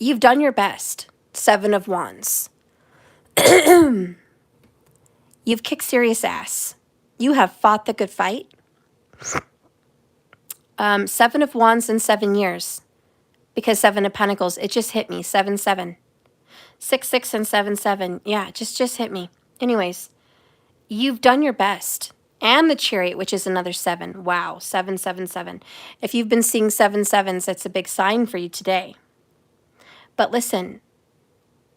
You've done your best. 7 of Wands. You've kicked serious ass. You have fought the good fight. 7 of Wands in 7 years. Because 7 of Pentacles, it just hit me. 7, 7. 6, 6, and 7, 7. Yeah, just hit me. Anyways, you've done your best. And the Chariot, which is another 7. Wow, 7, 7, 7. If you've been seeing 7, 7s, that's a big sign for you today. But listen,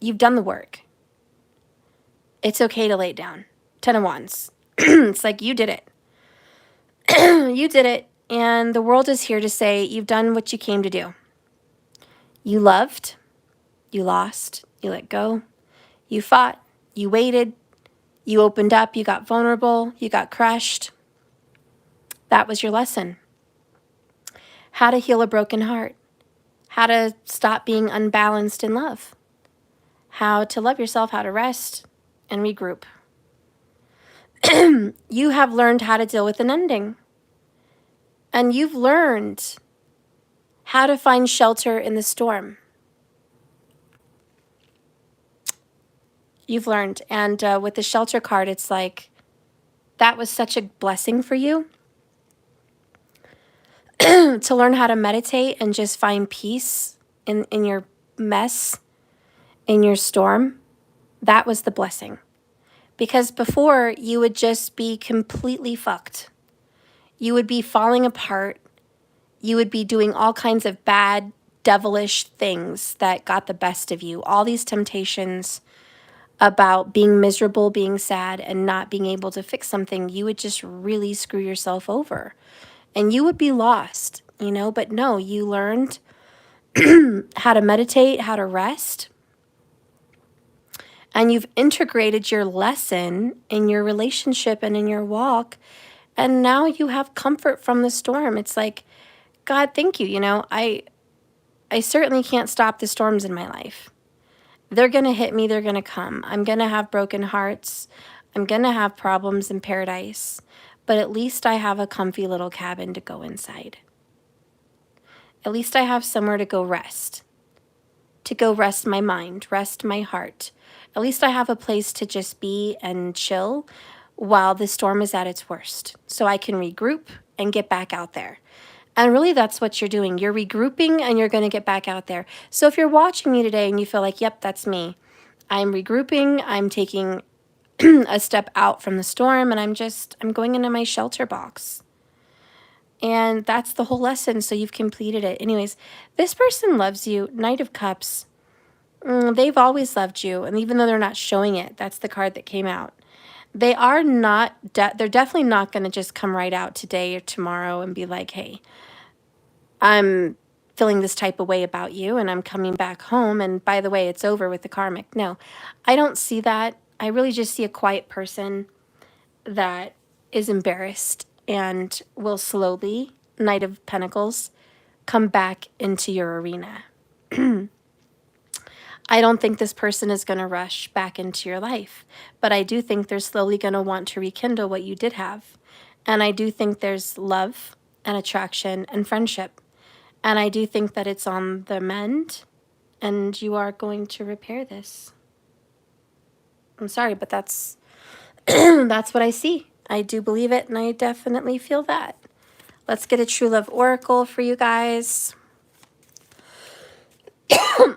you've done the work. It's okay to lay it down. 10 of Wands. It's like you did it. You did it. And the world is here to say you've done what you came to do. You loved. You lost. You let go. You fought. You waited. You opened up. You got vulnerable. You got crushed. That was your lesson. How to heal a broken heart. How to stop being unbalanced in love. How to love yourself, how to rest and regroup. You have learned how to deal with an ending. And you've learned how to find shelter in the storm. You've learned. And with the shelter card, it's like, that was such a blessing for you to learn how to meditate and just find peace in your mess, in your storm. That was the blessing. Because before, you would just be completely fucked. You would be falling apart. You would be doing all kinds of bad, devilish things that got the best of you. All these temptations about being miserable, being sad, and not being able to fix something, you would just really screw yourself over. And you would be lost, you know? But no, you learned how to meditate, how to rest. And you've integrated your lesson in your relationship and in your walk. And now you have comfort from the storm. It's like, God, thank you. You know, I certainly can't stop the storms in my life. They're going to hit me. They're going to come. I'm going to have broken hearts. I'm going to have problems in paradise. But at least I have a comfy little cabin to go inside. At least I have somewhere to go rest. To go rest my mind, rest my heart. At least I have a place to just be and chill while the storm is at its worst. So I can regroup and get back out there. And really, that's what you're doing. You're regrouping and you're going to get back out there. So if you're watching me today and you feel like, yep, that's me. I'm regrouping. I'm taking a step out from the storm and I'm going into my shelter box. And that's the whole lesson. So you've completed it. Anyways, this person loves you. Knight of Cups. They've always loved you. And even though they're not showing it, that's the card that came out. They are not, they're definitely not going to just come right out today or tomorrow and be like, hey, I'm feeling this type of way about you and I'm coming back home. And by the way, it's over with the karmic. No, I don't see that. I really just see a quiet person that is embarrassed and will slowly, Knight of Pentacles, come back into your arena. I don't think this person is going to rush back into your life, but I do think they're slowly going to want to rekindle what you did have. And I do think there's love and attraction and friendship. And I do think that it's on the mend and you are going to repair this. I'm sorry, but that's that's what I see. I do believe it and I definitely feel that. Let's get a true love oracle for you guys.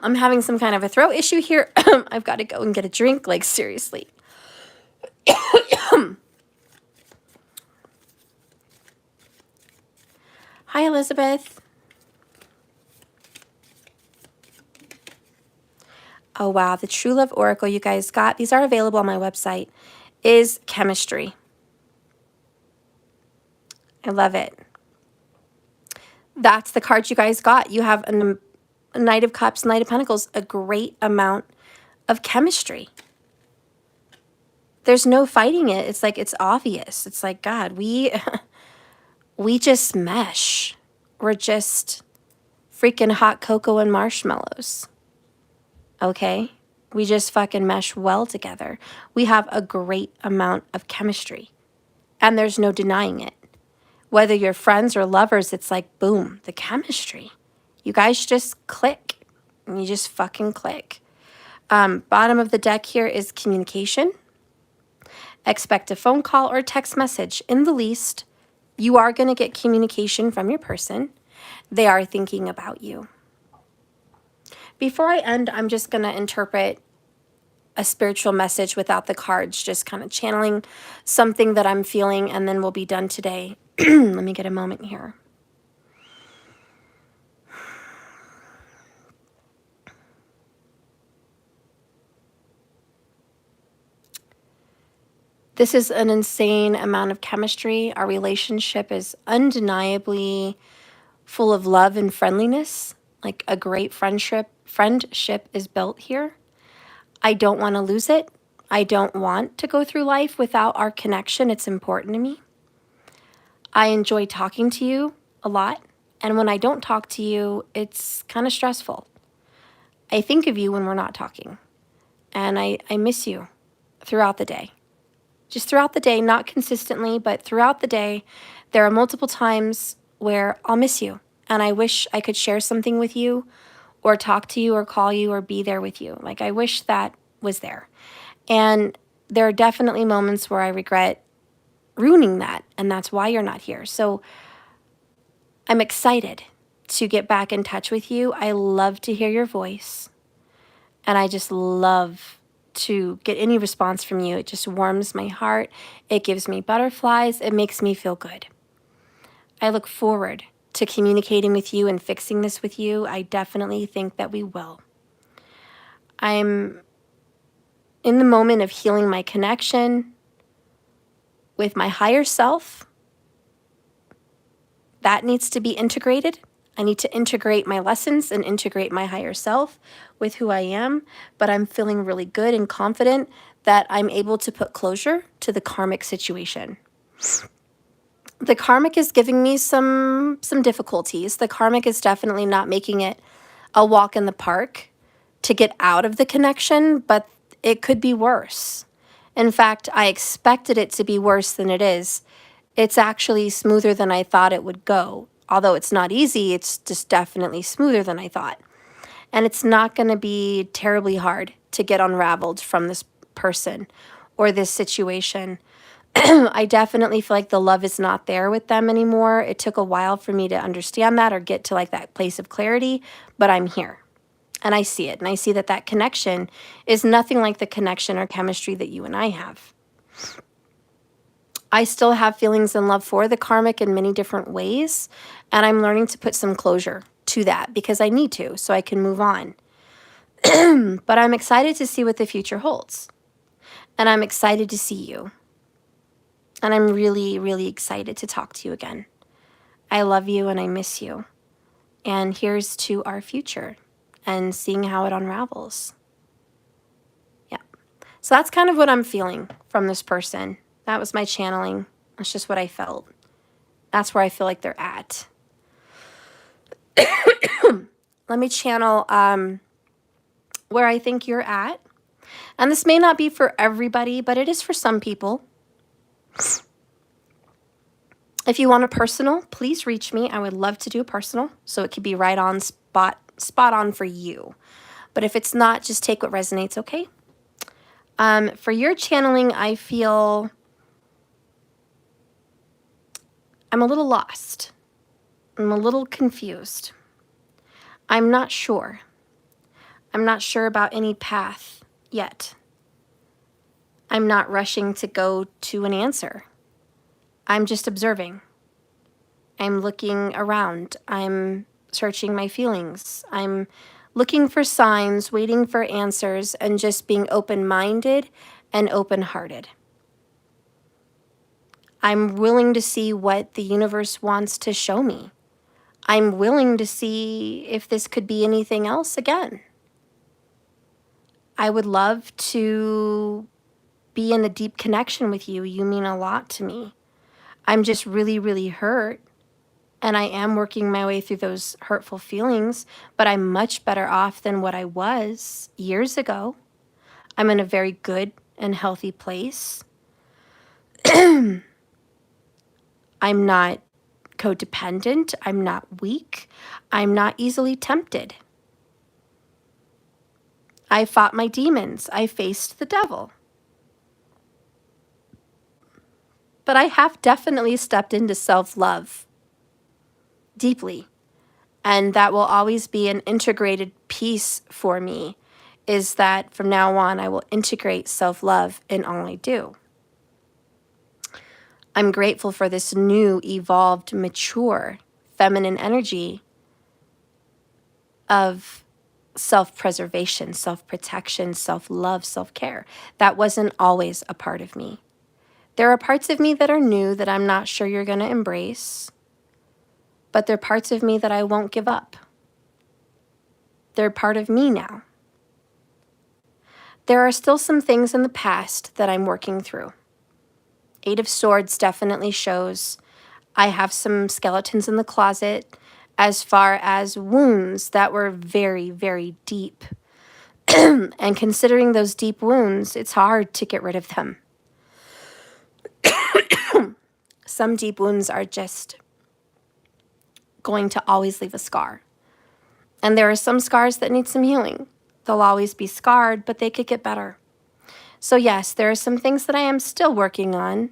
I'm having some kind of a throat issue here. I've got to go and get a drink, like seriously. Hi, Elizabeth. Oh, wow. The True Love Oracle you guys got, these are available on my website, is chemistry. I love it. That's the card you guys got. You have a Knight of Cups, Knight of Pentacles, a great amount of chemistry. There's no fighting it. It's like, it's obvious. It's like, God, we just mesh. We're just freaking hot cocoa and marshmallows. Okay? We just fucking mesh well together. We have a great amount of chemistry. And there's no denying it. Whether you're friends or lovers, it's like, boom, the chemistry. You guys just click. You just fucking click. Bottom of the deck here is communication. Expect a phone call or text message. In the least, you are going to get communication from your person. They are thinking about you. Before I end, I'm just going to interpret a spiritual message without the cards, just kind of channeling something that I'm feeling, and then we'll be done today. Let me get a moment here. This is an insane amount of chemistry. Our relationship is undeniably full of love and friendliness. Like a great friendship is built here. I don't want to lose it. I don't want to go through life without our connection. It's important to me. I enjoy talking to you a lot. And when I don't talk to you, it's kind of stressful. I think of you when we're not talking. And I miss you throughout the day. Just throughout the day, not consistently, but throughout the day, there are multiple times where I'll miss you. And I wish I could share something with you or talk to you or call you or be there with you. Like, I wish that was there. And there are definitely moments where I regret ruining that, and that's why you're not here. So I'm excited to get back in touch with you. I love to hear your voice, and I just love to get any response from you. It just warms my heart. It gives me butterflies. It makes me feel good. I look forward to communicating with you and fixing this with you. I definitely think that we will. I'm in the moment of healing my connection with my higher self. That needs to be integrated. I need to integrate my lessons and integrate my higher self with who I am, but I'm feeling really good and confident that I'm able to put closure to the karmic situation. The karmic is giving me some difficulties. The karmic is definitely not making it a walk in the park to get out of the connection, but it could be worse. In fact, I expected it to be worse than it is. It's actually smoother than I thought it would go. Although it's not easy, it's just definitely smoother than I thought. And it's not going to be terribly hard to get unraveled from this person or this situation. I definitely feel like the love is not there with them anymore. It took a while for me to understand that or get to like that place of clarity, but I'm here. And I see it. And I see that that connection is nothing like the connection or chemistry that you and I have. I still have feelings and love for the karmic in many different ways, and I'm learning to put some closure to that because I need to, so I can move on. But I'm excited to see what the future holds, and I'm excited to see you, and I'm really, really excited to talk to you again. I love you and I miss you, and here's to our future and seeing how it unravels. Yeah, so that's kind of what I'm feeling from this person. That was my channeling. That's just what I felt. That's where I feel like they're at. Let me channel where I think you're at. And this may not be for everybody, but it is for some people. If you want a personal, please reach me. I would love to do a personal, so it could be right on spot on for you. But if it's not, just take what resonates, okay? For your channeling, I feel I'm a little lost. I'm a little confused. I'm not sure. I'm not sure about any path yet. I'm not rushing to go to an answer. I'm just observing. I'm looking around. I'm searching my feelings. I'm looking for signs, waiting for answers, and just being open-minded and open-hearted. I'm willing to see what the universe wants to show me. I'm willing to see if this could be anything else again. I would love to be in a deep connection with you. You mean a lot to me. I'm just really, really hurt. And I am working my way through those hurtful feelings, but I'm much better off than what I was years ago. I'm in a very good and healthy place. I'm not codependent. I'm not weak. I'm not easily tempted. I fought my demons. I faced the devil. But I have definitely stepped into self-love deeply. And that will always be an integrated piece for me, is that from now on, I will integrate self-love in all I do. I'm grateful for this new, evolved, mature, feminine energy of self-preservation, self-protection, self-love, self-care. That wasn't always a part of me. There are parts of me that are new that I'm not sure you're going to embrace, but they're parts of me that I won't give up. They're part of me now. There are still some things in the past that I'm working through. Eight of Swords definitely shows I have some skeletons in the closet as far as wounds that were very, very deep. And considering those deep wounds, it's hard to get rid of them. Some deep wounds are just going to always leave a scar. And there are some scars that need some healing. They'll always be scarred, but they could get better. So yes, there are some things that I am still working on,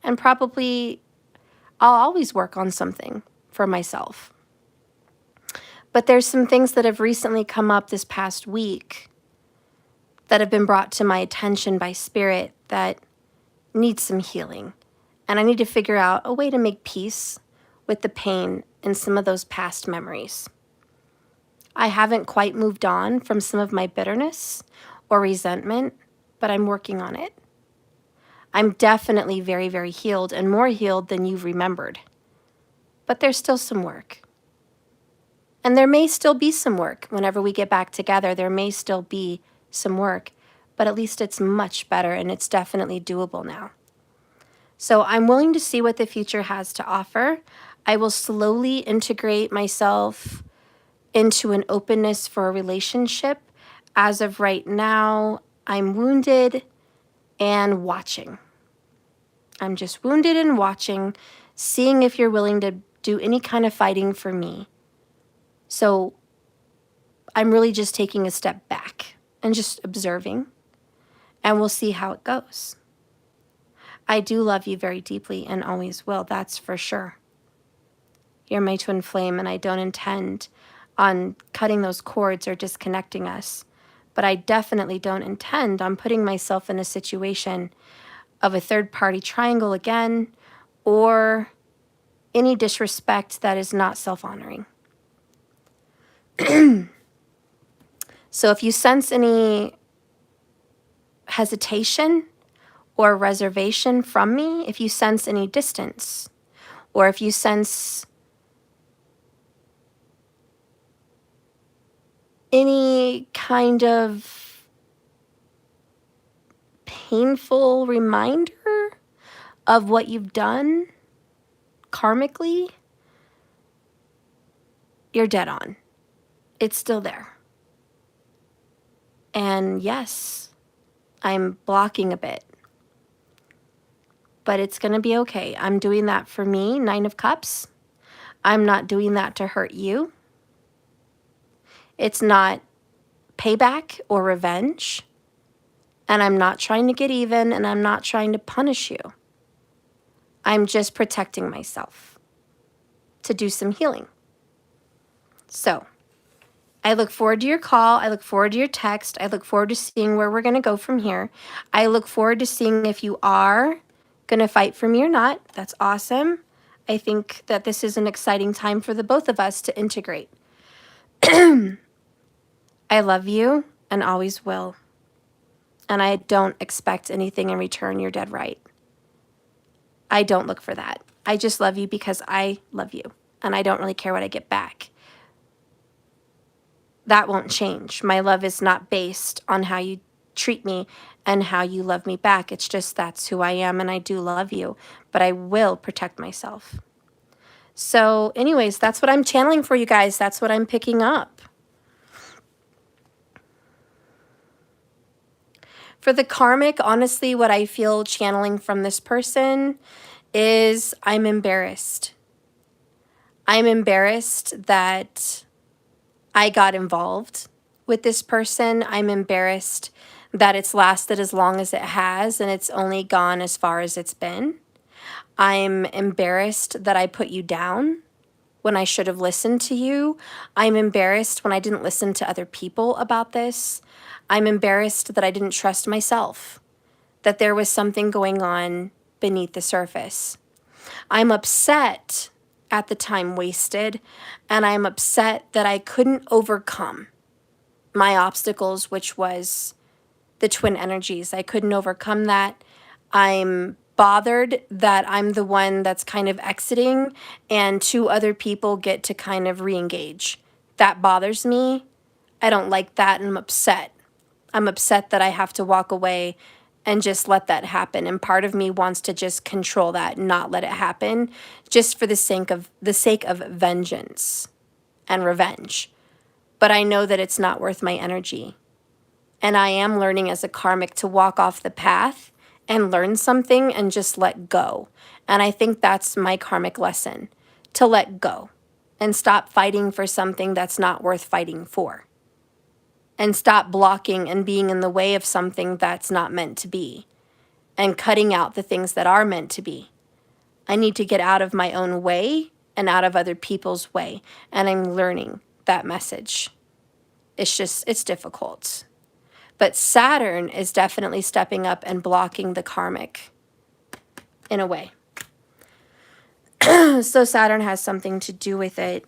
and probably I'll always work on something for myself. But there's some things that have recently come up this past week that have been brought to my attention by Spirit that need some healing. And I need to figure out a way to make peace with the pain in some of those past memories. I haven't quite moved on from some of my bitterness or resentment, but I'm working on it. I'm definitely very, very healed, and more healed than you've remembered. But there's still some work. And there may still be some work whenever we get back together. There may still be some work, but at least it's much better, and it's definitely doable now. So I'm willing to see what the future has to offer. I will slowly integrate myself into an openness for a relationship. As of right now, I'm wounded and watching. I'm just wounded and watching, seeing if you're willing to do any kind of fighting for me. So I'm really just taking a step back and just observing, and we'll see how it goes. I do love you very deeply and always will, that's for sure. You're my twin flame, and I don't intend on cutting those cords or disconnecting us. But I definitely don't intend on putting myself in a situation of a third-party triangle again, or any disrespect that is not self-honoring. So if you sense any hesitation or reservation from me, if you sense any distance, or if you sense any kind of painful reminder of what you've done karmically, you're dead on. It's still there. And yes, I'm blocking a bit, but it's going to be okay. I'm doing that for me, 9 of Cups. I'm not doing that to hurt you. It's not payback or revenge. And I'm not trying to get even, and I'm not trying to punish you. I'm just protecting myself to do some healing. So I look forward to your call. I look forward to your text. I look forward to seeing where we're going to go from here. I look forward to seeing if you are going to fight for me or not. That's awesome. I think that this is an exciting time for the both of us to integrate. I love you and always will. And I don't expect anything in return. You're dead right. I don't look for that. I just love you because I love you. And I don't really care what I get back. That won't change. My love is not based on how you treat me and how you love me back. It's just that's who I am, and I do love you. But I will protect myself. So anyways, that's what I'm channeling for you guys. That's what I'm picking up. For the karmic, honestly, what I feel channeling from this person is I'm embarrassed. I'm embarrassed that I got involved with this person. I'm embarrassed that it's lasted as long as it has and it's only gone as far as it's been. I'm embarrassed that I put you down when I should have listened to you. I'm embarrassed when I didn't listen to other people about this. I'm embarrassed that I didn't trust myself, that there was something going on beneath the surface. I'm upset at the time wasted, and I'm upset that I couldn't overcome my obstacles, which was the twin energies. I couldn't overcome that. I'm bothered that I'm the one that's kind of exiting and 2 other people get to kind of re-engage. That bothers me. I don't like that, and I'm upset. I'm upset that I have to walk away and just let that happen. And part of me wants to just control that, not let it happen, just for the sake of vengeance and revenge. But I know that it's not worth my energy. And I am learning as a karmic to walk off the path and learn something and just let go. And I think that's my karmic lesson, to let go and stop fighting for something that's not worth fighting for. And stop blocking and being in the way of something that's not meant to be. And cutting out the things that are meant to be. I need to get out of my own way and out of other people's way. And I'm learning that message. It's difficult. But Saturn is definitely stepping up and blocking the karmic in a way. So Saturn has something to do with it.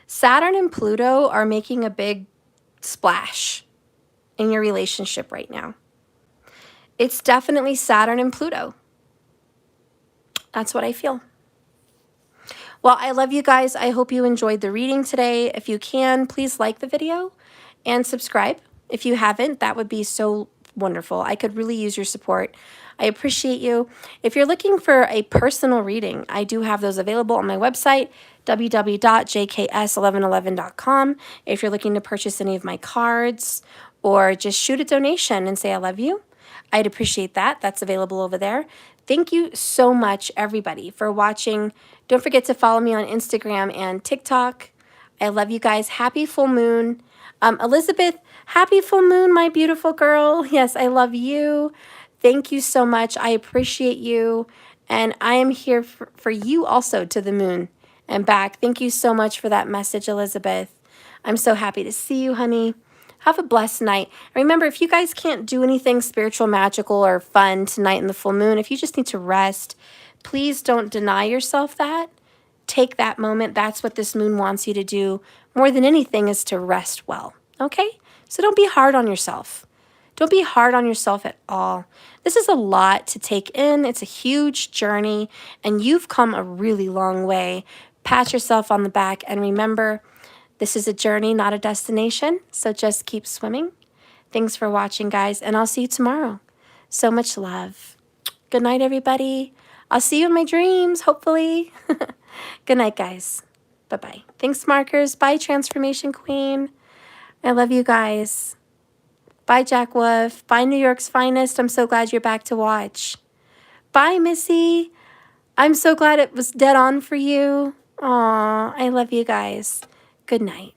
Saturn and Pluto are making a big splash in your relationship right now. It's definitely Saturn and Pluto. That's what I feel. Well, I love you guys. I hope you enjoyed the reading today. If you can, please like the video and subscribe. If you haven't, that would be so wonderful. I could really use your support. I appreciate you. If you're looking for a personal reading, I do have those available on my website, www.jks1111.com. If you're looking to purchase any of my cards or just shoot a donation and say I love you, I'd appreciate that. That's available over there. Thank you so much, everybody, for watching. Don't forget to follow me on Instagram and TikTok. I love you guys. Happy full moon. Elizabeth, happy full moon, my beautiful girl. Yes, I love you. Thank you so much. I appreciate you. And I am here for you also, to the moon and back. Thank you so much for that message, Elizabeth. I'm so happy to see you, honey. Have a blessed night. Remember, if you guys can't do anything spiritual, magical, or fun tonight in the full moon, if you just need to rest, please don't deny yourself that. Take that moment. That's what this moon wants you to do. More than anything is to rest well, okay? So don't be hard on yourself. Don't be hard on yourself at all. This is a lot to take in. It's a huge journey, and you've come a really long way. Pat yourself on the back, and remember, this is a journey, not a destination, so just keep swimming. Thanks for watching, guys, and I'll see you tomorrow. So much love. Good night, everybody. I'll see you in my dreams, hopefully. Good night, guys. Bye-bye. Thanks, Markers. Bye, Transformation Queen. I love you guys. Bye, Jack Wolf. Bye, New York's Finest. I'm so glad you're back to watch. Bye, Missy. I'm so glad it was dead on for you. Aw, I love you guys. Good night.